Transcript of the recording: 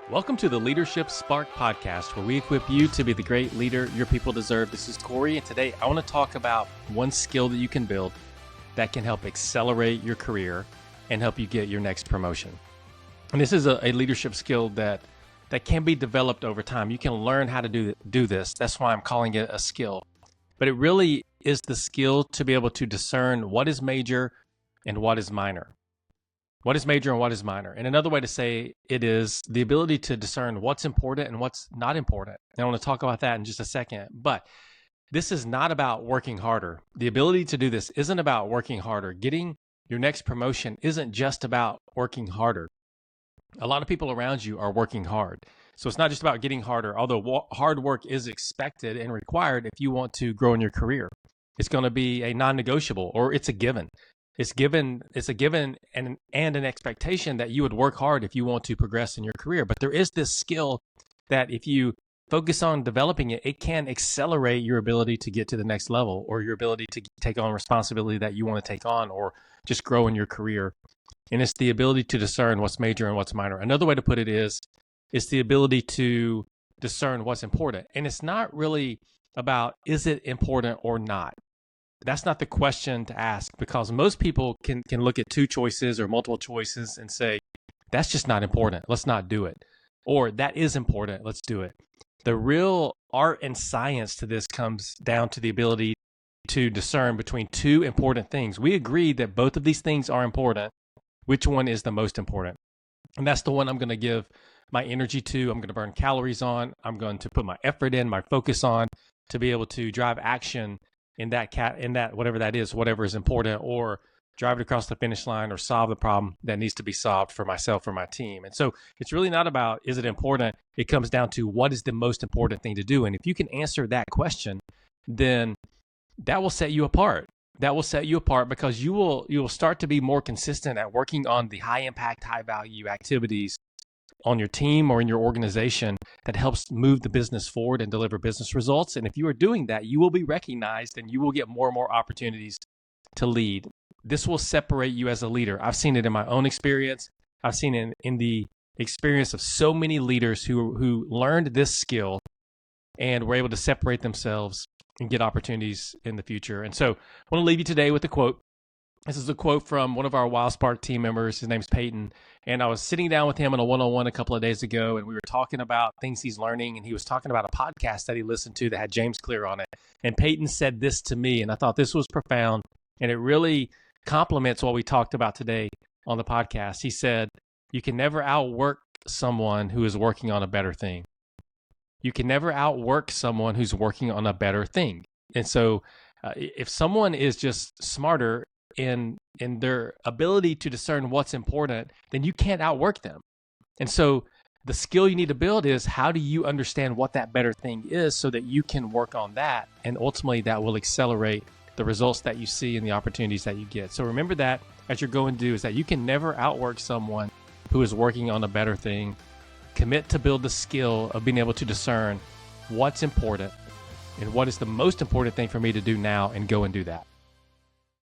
Welcome to the Leadership Spark Podcast, where we equip you to be the great leader your people deserve. This is Corey, and today I want to talk about one skill that you can build that can help accelerate your career and help you get your next promotion. And this is a leadership skill that can be developed over time. You can learn how to do this. That's why I'm calling it a skill. But it really is the skill to be able to discern what is major and what is minor. What is major and what is minor? And another way to say it is the ability to discern what's important and what's not important. And I want to talk about that in just a second. But this is not about working harder. The ability to do this isn't about working harder. Getting your next promotion isn't just about working harder. A lot of people around you are working hard. So it's not just about getting harder, although hard work is expected and required if you want to grow in your career. It's going to be a non-negotiable, or it's a given. It's a given and an expectation that you would work hard if you want to progress in your career. But there is this skill that if you focus on developing it, it can accelerate your ability to get to the next level, or your ability to take on responsibility that you want to take on, or just grow in your career. And it's the ability to discern what's major and what's minor. Another way to put it is, it's the ability to discern what's important. And it's not really about, is it important or not? That's not the question to ask, because most people can look at two choices or multiple choices and say, that's just not important. Let's not do it. Or that is important. Let's do it. The real art and science to this comes down to the ability to discern between two important things. We agree that both of these things are important. Which one is the most important? And that's the one I'm going to give my energy to. I'm going to burn calories on. I'm going to put my effort in, my focus on, to be able to drive action in that whatever that is, whatever is important, or drive it across the finish line, or solve the problem that needs to be solved for myself or my team. And so it's really not about, is it important? It comes down to, what is the most important thing to do? And if you can answer that question, then that will set you apart. That will set you apart because you will start to be more consistent at working on the high impact, high value activities on your team or in your organization that helps move the business forward and deliver business results. And if you are doing that, you will be recognized and you will get more and more opportunities to lead. This will separate you as a leader. I've seen it in my own experience. I've seen it in the experience of so many leaders who learned this skill and were able to separate themselves and get opportunities in the future. And so I want to leave you today with a quote. This is a quote from one of our WildSpark team members. His name's Peyton. And I was sitting down with him in a one-on-one a couple of days ago, and we were talking about things he's learning. And he was talking about a podcast that he listened to that had James Clear on it. And Peyton said this to me, and I thought this was profound. And it really complements what we talked about today on the podcast. He said, you can never outwork someone who is working on a better thing. You can never outwork someone who's working on a better thing. And so if someone is just smarter in their ability to discern what's important, then you can't outwork them. And so the skill you need to build is, how do you understand what that better thing is so that you can work on that? And ultimately that will accelerate the results that you see and the opportunities that you get. So remember that as you're going to do, is that you can never outwork someone who is working on a better thing. Commit to build the skill of being able to discern what's important and what is the most important thing for me to do now, and go and do that.